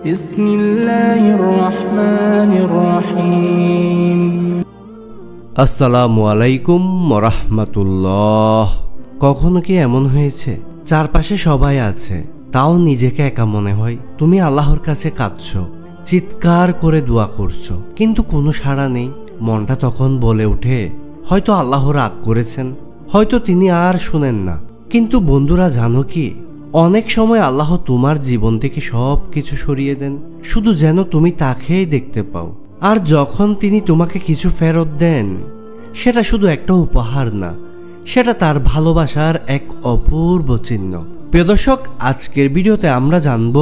বিসমিল্লাহির রহমানির রহিম। আসসালামু আলাইকুম ওয়া রাহমাতুল্লাহ। কখনো কি এমন হয়েছে চারপাশে সবাই আছে, তাও নিজেকে একা মনে হয়? তুমি আল্লাহর কাছে কাঁদছো, চিৎকার করে দোয়া করছো, কিন্তু কোনো সাড়া নেই। মনটা তখন বলে ওঠে, হয়তো আল্লাহ রাগ করেছেন, হয়তো তিনি আর শুনেন না। কিন্তু বন্ধুরা, জানো কি, অনেক সময় আল্লাহ তোমার জীবন থেকে সব কিছু সরিয়ে দেন, শুধু যেন তুমি তাকেই দেখতে পাও। আর যখন তিনি তোমাকে কিছু ফেরত দেন, সেটা শুধু একটা উপহার না, সেটা তার ভালোবাসার এক অপূর্ব চিহ্ন। প্রিয় দর্শক, আজকের ভিডিওতে আমরা জানব,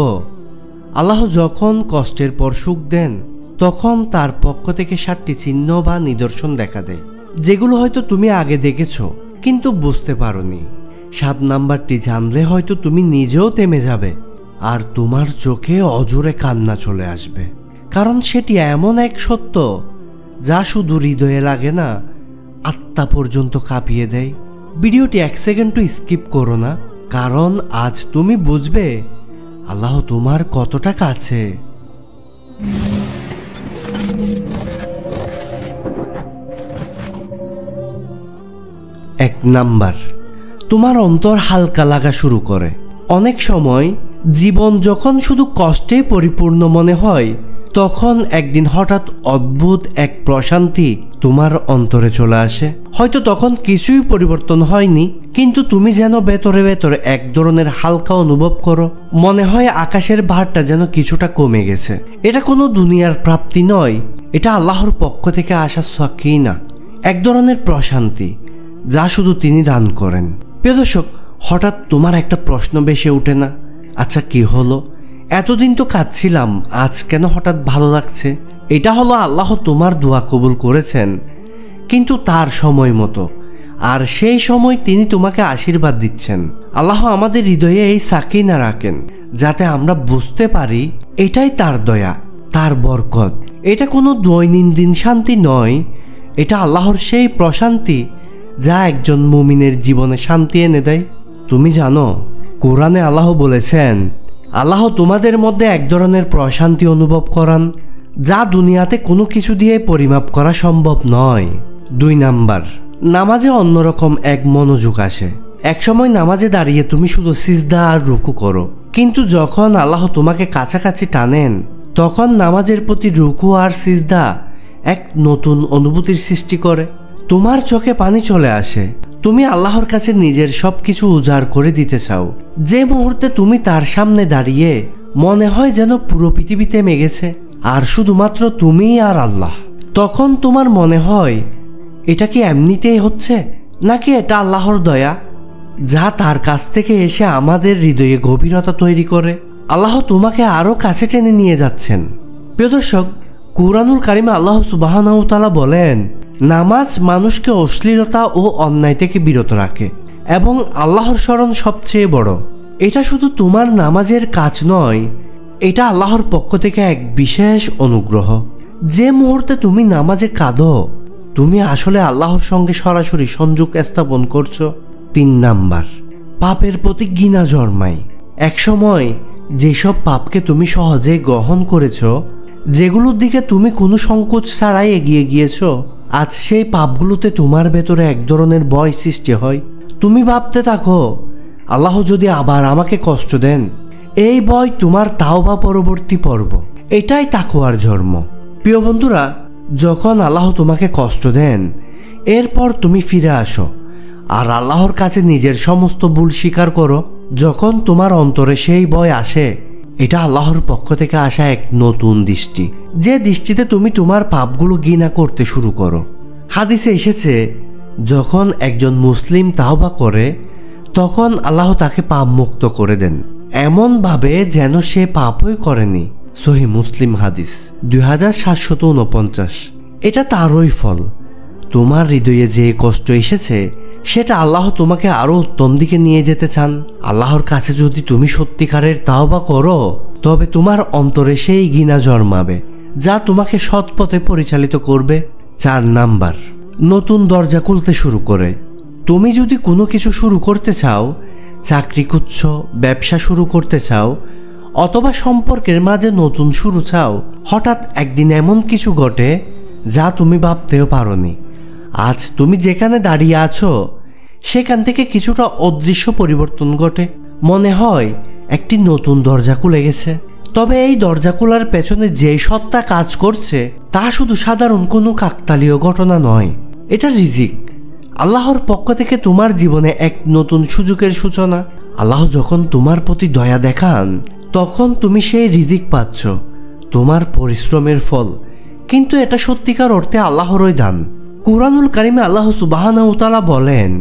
আল্লাহ যখন কষ্টের পর সুখ দেন, তখন তার পক্ষ থেকে 7টি চিহ্ন বা নিদর্শন দেখা দেয়, যেগুলো হয়তো তুমি আগে দেখেছো কিন্তু বুঝতে পারোনি। 7 নাম্বারটি জানলে হয়তো তুমি নিজেও থেমে যাবে, আর তোমার চোখে অজোরে কান্না চলে আসবে, কারণ সেটি এমন এক সত্য যা শুধু হৃদয়ে লাগে না, আত্মা পর্যন্ত কাঁপিয়ে দেয়। ভিডিওটি 1 সেকেন্ডও স্কিপ করো না, কারণ আজ তুমি বুঝবে আল্লাহ তোমার কতটা কাছে। 1 নাম্বার, তোমার অন্তর হালকা লাগা শুরু করে। অনেক সময় জীবন যখন শুধু কষ্টে পরিপূর্ণ মনে হয়, তখন একদিন হঠাৎ অদ্ভুত এক প্রশান্তি তোমার অন্তরে চলে আসে। হয়তো তখন কিছুই পরিবর্তন হয়নি, কিন্তু তুমি যেন ভেতরে ভেতরে এক ধরনের হালকা অনুভব করো। মনে হয় আকাশের ভারটা যেন কিছুটা কমে গেছে। এটা কোনো দুনিয়ার প্রাপ্তি নয়, এটা আল্লাহর পক্ষ থেকে আসা সাকিনা, এক ধরনের প্রশান্তি যা শুধু তিনি দান করেন। প্রিয় দর্শক, হঠাৎ তোমার একটা প্রশ্ন ভেসে ওঠে না, আচ্ছা কি হলো, এতদিন তো কাঁদছিলাম, আজ কেন হঠাৎ ভালো লাগছে? এটা হলো আল্লাহ তোমার দোয়া কবুল করেছেন, কিন্তু তার সময় মতো, আর সেই সময় তিনি তোমাকে আশীর্বাদ দিচ্ছেন। আল্লাহ আমাদের হৃদয়ে এই সাকিনা রাখেন, যাতে আমরা বুঝতে পারি এটাই তার দয়া, তার বরকত। এটা কোনো দৈনন্দিন শান্তি নয়, এটা আল্লাহর সেই প্রশান্তি যা একজন মুমিনের জীবনে শান্তি এনে দেয়। তুমি জানো, কোরআনে আল্লাহ বলেছেন, আল্লাহ তোমাদের মধ্যে এক ধরনের প্রশান্তি অনুভব করান যা দুনিয়াতে কোনো কিছু দিয়ে পরিমাপ করা সম্ভব নয়। 2 নাম্বার, নামাজে অন্যরকম এক মনোযোগ আসে। একসময় নামাজে দাঁড়িয়ে তুমি শুধু সিজদা আর রুকু করো, কিন্তু যখন আল্লাহ তোমাকে কাছাকাছি টানেন, তখন নামাজের প্রতি রুকু আর সিজদা এক নতুন অনুভূতির সৃষ্টি করে। তোমার চোখে পানি চলে আসে, তুমি আল্লাহর কাছে নিজের সবকিছু উজাড় করে দিতে চাও। যে মুহূর্তে তুমি তার সামনে দাঁড়িয়ে, মনে হয় যেন পুরো পৃথিবী থেমে গেছে আর শুধুমাত্র তুমি আর আল্লাহ। তখন তোমার মনে হয়, এটা কি এমনিতেই হচ্ছে, নাকি এটা আল্লাহর দয়া যা তার কাছ থেকে এসে আমাদের হৃদয়ে গভীরতা তৈরি করে? আল্লাহ তোমাকে আরো কাছে টেনে নিয়ে যাচ্ছেন। প্রিয় দর্শক, কুরআনুল কারিমে আল্লাহ সুবহানাহু ওয়া তাআলা বলেন, নামাজ মানুষকে অশ্লীলতা ও অন্যায় থেকে বিরত রাখে এবং আল্লাহর স্মরণ সবচেয়ে বড়। এটা শুধু তোমার নামাজের কাজ নয়, এটা আল্লাহর পক্ষ থেকে এক বিশেষ অনুগ্রহ। যে মুহূর্তে তুমি নামাজে কাঁদো, তুমি আসলে আল্লাহর সঙ্গে সরাসরি সংযোগ স্থাপন করছো। 3 নাম্বার, পাপের প্রতি ঘৃণা জন্মায়। একসময় যেসব পাপকে তুমি সহজে গ্রহণ করেছো, যেগুলোর দিকে তুমি কোনো সংকোচ ছাড়াই এগিয়ে গিয়েছো, আজ সেই পাপগুলোতে তোমার ভেতরে এক ধরনের ভয় সৃষ্টি হয়। তুমি ভাবতে থাকো, আল্লাহ যদি আবার আমাকে কষ্ট দেন। এই ভয় তোমার তাওবা পরবর্তী পর্ব, এটাই তাকওয়ার জন্ম। প্রিয় বন্ধুরা, যখন আল্লাহ তোমাকে কষ্ট দেন, এরপর তুমি ফিরে আসো আর আল্লাহর কাছে নিজের সমস্ত ভুল স্বীকার করো। যখন তোমার অন্তরে সেই ভয় আসে, এটা আল্লাহর পক্ষ থেকে আসা এক নতুন দৃষ্টি, যে দৃষ্টিতে তুমি তোমার পাপগুলো ঘৃণা করতে শুরু করো। হাদিসে এসেছে, যখন একজন মুসলিম তাওবা করে, তখন আল্লাহ তাকে পাপ মুক্ত করে দেন, এমনভাবে যেন সে পাপই করেনি। সহিহ মুসলিম হাদিস 2749। এটা তারই ফল। তোমার হৃদয়ে যে কষ্ট এসেছে, সেটা আল্লাহ তোমাকে আরো উত্তম দিকে নিয়ে যেতে চান। আল্লাহর কাছে যদি তুমি সত্যিকারের তাওবা করো, তবে তোমার অন্তরে সেই ঘৃণা জন্মাবে যা তোমাকে সৎ পথে পরিচালিত করবে। 4 নাম্বার, নতুন দরজা খুলতে শুরু করে। তুমি যদি কোনো কিছু শুরু করতে চাও, চাকরি খুঁজছো, ব্যবসা শুরু করতে চাও, অথবা সম্পর্কের মাঝে নতুন শুরু চাও, হঠাৎ একদিন এমন কিছু ঘটে যা তুমি ভাবতেও পারোনি। আজ তুমি যেখানে দাঁড়িয়ে আছো সেখান থেকে কিছুটা অদৃশ্য পরিবর্তন ঘটে, মনে হয় একটি নতুন দরজা খুলে গেছে। তবে এই দরজা খোলার পেছনে যে সত্তা কাজ করছে তা শুধু সাধারণ কোনো কাকতালীয় ঘটনা নয়, এটা রিজিক, আল্লাহর পক্ষ থেকে তোমার জীবনে এক নতুন সুযোগের সূচনা। আল্লাহ যখন তোমার প্রতি দয়া দেখান তখন তুমি সেই রিজিক পাচ্ছ, তোমার পরিশ্রমের ফল, কিন্তু এটা সত্যিকার অর্থে আল্লাহরই দান। কুরআনুল কারিমে আল্লাহ সুবহানাহু ওয়া তাআলা বলেন,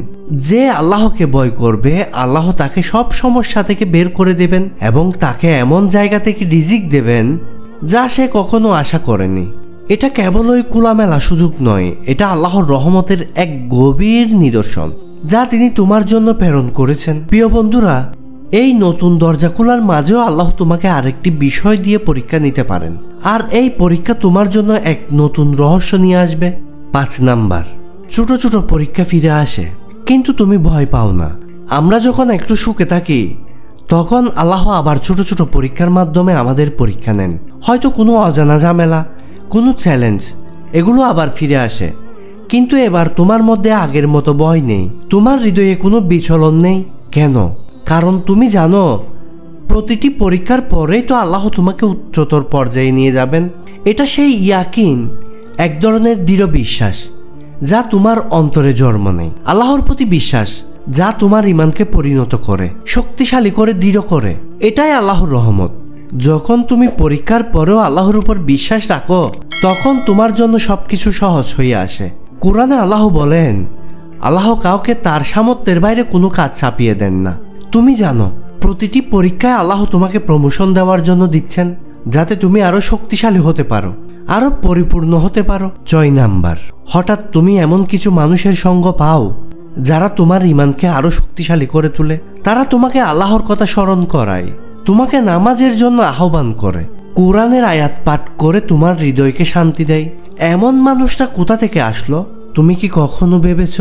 যে আল্লাহকে ভয় করবে আল্লাহ তাকে সব সমস্যা থেকে বের করে দেবেন এবং তাকে এমন জায়গা থেকে রিজিক দেবেন যা সে কখনো আশা করেনি। এটা কেবলই খোলামেলা সুযোগ নয়, এটা আল্লাহর রহমতের এক গভীর নিদর্শন যা তিনি তোমার জন্য প্রেরণ করেছেন। প্রিয় বন্ধুরা, এই নতুন দরজা খোলার মাঝেও আল্লাহ তোমাকে আরেকটি বিষয় দিয়ে পরীক্ষা নিতে পারেন, আর এই পরীক্ষা তোমার জন্য এক নতুন রহস্য নিয়ে আসবে। 5 নাম্বার, ছোট ছোট পরীক্ষা ফিরে আসে কিন্তু তুমি ভয় পাও না। আমরা যখন একটু সুখে থাকি তখন আল্লাহ আবার ছোট ছোট পরীক্ষার মাধ্যমে আমাদের পরীক্ষা নেন। হয়তো কোনো অজানা ঝামেলা, কোনো চ্যালেঞ্জ, এগুলো আবার ফিরে আসে, কিন্তু এবার তোমার মধ্যে আগের মতো ভয় নেই, তোমার হৃদয়ে কোনো বিচলন নেই। কেন? কারণ তুমি জানো প্রতিটি পরীক্ষার পরেই তো আল্লাহ তোমাকে উচ্চতর পর্যায়ে নিয়ে যাবেন। এটা সেই ইয়াকিন, এক ধরনের দৃঢ় বিশ্বাস যা তোমার অন্তরে জন্ম নেয়। আল্লাহর প্রতি বিশ্বাস যা তোমার ঈমানকে পরিণত করে, শক্তিশালী করে, দৃঢ় করে। এটাই আল্লাহর রহমত। যখন তুমি পরীক্ষার পরেও আল্লাহর উপর বিশ্বাস রাখো তখন তোমার জন্য সবকিছু সহজ হয়ে আসে। কোরআনে আল্লাহ বলেন, আল্লাহ কাউকে তার সামর্থ্যের বাইরে কোনো কাজ চাপিয়ে দেন না। তুমি জানো প্রতিটি পরীক্ষায় আল্লাহ তোমাকে প্রমোশন দেওয়ার জন্য দিচ্ছেন, যাতে তুমি আরো শক্তিশালী হতে পারো, আরো পরিপূর্ণ হতে পারো। 6 নাম্বার, হঠাৎ তুমি এমন কিছু মানুষের সঙ্গ পাও যারা তোমার ঈমানকে আরো শক্তিশালী করে তোলে। তারা তোমাকে আল্লাহর কথা স্মরণ করায়, তোমাকে নামাজের জন্য আহ্বান করে, কোরআনের আয়াত পাঠ করে তোমার হৃদয়কে শান্তি দেয়। এমন মানুষটা কোথা থেকে আসলো তুমি কি কখনো ভেবেছ?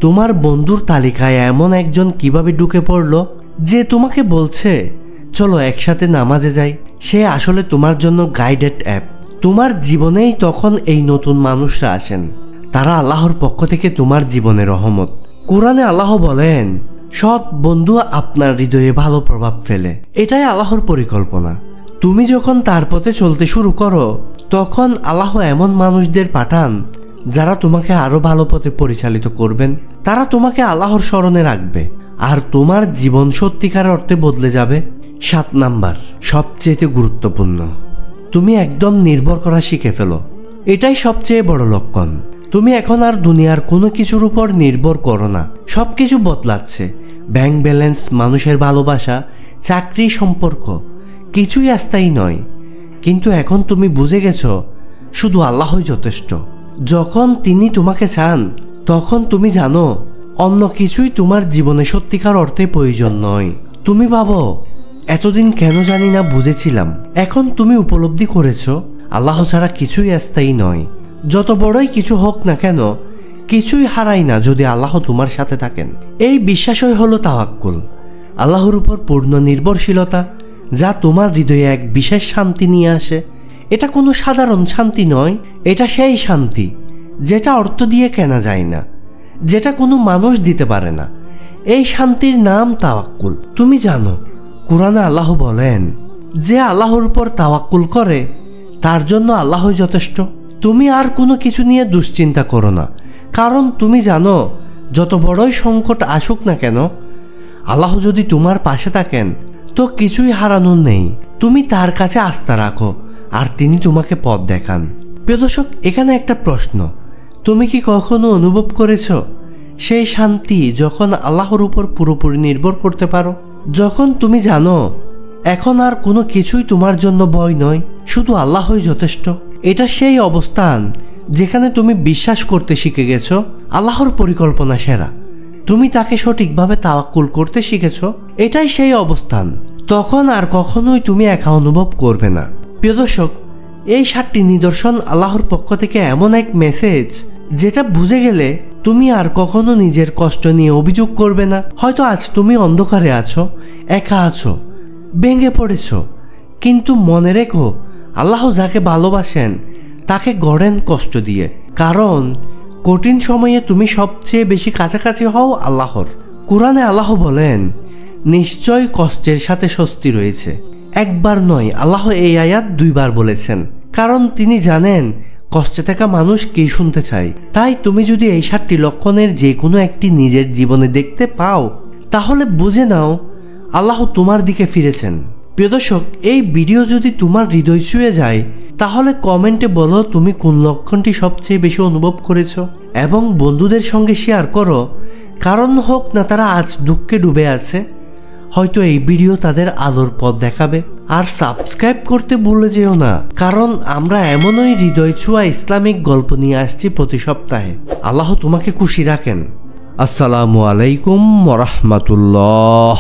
তোমার বন্ধুর তালিকায় এমন একজন কিভাবে ঢুকে পড়লো যে তোমাকে বলছে চলো একসাথে নামাজে যাই। সে আসলে তোমার জন্য গাইডেড অ্যাপ। তোমার জীবনেই তখন এই নতুন মানুষরা আসেন, তারা আল্লাহর পক্ষ থেকে তোমার জীবনে রহমত। কোরআনে আল্লাহ বলেন, সৎ বন্ধু আপনার হৃদয়ে ভালো প্রভাব ফেলে। এটাই আল্লাহর পরিকল্পনা। তুমি যখন তার পথে চলতে শুরু করো তখন আল্লাহ এমন মানুষদের পাঠান যারা তোমাকে আরো ভালো পথে পরিচালিত করবেন। তারা তোমাকে আল্লাহর স্মরণে রাখবে আর তোমার জীবন সত্যিকার অর্থে বদলে যাবে। 7 নাম্বার, সবচেয়ে গুরুত্বপূর্ণ, তুমি একদম নির্ভর করা শিখে ফেলো। এটাই সবচেয়ে বড় লক্ষণ। তুমি এখন আর দুনিয়ার কোনো কিছুর উপর নির্ভর করো না। সবকিছু বদলাচ্ছে, ব্যাংক ব্যালেন্স, মানুষের ভালোবাসা, চাকরি, সম্পর্ক, কিছুই স্থায়ী নয়। কিন্তু এখন তুমি বুঝে গেছো শুধু আল্লাহই যথেষ্ট। যখন তিনি তোমাকে চান তখন তুমি জানো অন্য কিছুই তোমার জীবনে সত্যিকার অর্থে প্রয়োজন নয়। তুমি ভাবো এতদিন কেন জানি না বুঝেছিলাম। এখন তুমি উপলব্ধি করেছো আল্লাহ ছাড়া কিছুই স্থায়ী নয়। যত বড়ই কিছু হোক না কেন, কিছুই হারাই না যদি আল্লাহ তোমার সাথে থাকেন। এই বিশ্বাসই হলো তাওয়াক্কুল, আল্লাহর উপর পূর্ণ নির্ভরশীলতা, যা তোমার হৃদয়ে এক বিশেষ শান্তি নিয়ে আসে। এটা কোনো সাধারণ শান্তি নয়, এটা সেই শান্তি যেটা অর্থ দিয়ে কেনা যায় না, যেটা কোনো মানুষ দিতে পারে না। এই শান্তির নাম তাওয়াক্কুল। তুমি জানো কোরআনে আল্লাহ বলেন, যে আল্লাহর উপর তাওয়াক্কুল করে তার জন্য আল্লাহই যথেষ্ট। তুমি আর কোনো কিছু নিয়ে দুশ্চিন্তা করো না, কারণ তুমি জানো যত বড়ই সংকট আসুক না কেন, আল্লাহ যদি তোমার পাশে থাকেন তো কিছুই হারানোর নেই। তুমি তার কাছে আস্থা রাখো আর তিনি তোমাকে পথ দেখান। প্রিয় দর্শক, এখানে একটা প্রশ্ন, তুমি কি কখনো অনুভব করেছো সেই শান্তি যখন আল্লাহর উপর পুরোপুরি নির্ভর করতে পারো? যখন তুমি জানো এখন আর কোনো কিছুই তোমার জন্য ভয় নয়, শুধু আল্লাহই যথেষ্ট। এটা সেই অবস্থান যেখানে তুমি বিশ্বাস করতে শিখে গেছো আল্লাহর পরিকল্পনা সেরা। তুমি তাকে সঠিকভাবে তাওয়াক্কুল করতে শিখেছো। এটাই সেই অবস্থান। তখন আর কখনোই তুমি একা অনুভব করবে না। প্রিয় দর্শক, এই 7টি নিদর্শন আল্লাহর পক্ষ থেকে এমন এক মেসেজ যেটা বুঝে গেলে তুমি আর কখনো নিজের কষ্ট নিয়ে অভিযোগ করবে না। হয়তো আজ তুমি অন্ধকারে আছো, একা আছো, ভেঙে পড়েছো, কিন্তু মনে রেখো, আল্লাহ যাকে ভালোবাসেন তাকে গড়েন কষ্ট দিয়ে, কারণ কঠিন সময়ে তুমি সবচেয়ে বেশি কাছাকাছি হও আল্লাহর। কোরআনে আল্লাহ বলেন, নিশ্চয় কষ্টের সাথে স্বস্তি রয়েছে। একবার নয়, আল্লাহ এই আয়াত 2 বার বলেছেন, কারণ তিনি জানেন কষ্টে থাকা মানুষ কে শুনতে চায়। তাই তুমি যদি এই 7টি লক্ষণের যে কোনো একটি নিজের জীবনে দেখতে পাও, তাহলে বুঝে নাও আল্লাহ তোমার দিকে ফিরেছেন। প্রিয় দর্শক, এই ভিডিও যদি তোমার হৃদয় ছুঁয়ে যায়, তাহলে কমেন্টে বলো তুমি কোন লক্ষণটি সবচেয়ে বেশি অনুভব করেছ, এবং বন্ধুদের সঙ্গে শেয়ার করো। কারণ হোক না তারা আজ দুঃখে ডুবে আছে, হয়তো এই ভিডিও তাদের আলোর পথ দেখাবে। আর সাবস্ক্রাইব করতে ভুলে যেও না, কারণ আমরা এমনই হৃদয় ছোঁয়া ইসলামিক গল্প নিয়ে আসছি প্রতি সপ্তাহে। আল্লাহ তোমাকে খুশি রাখেন। আসসালামু আলাইকুম ওয়া রাহমাতুল্লাহ।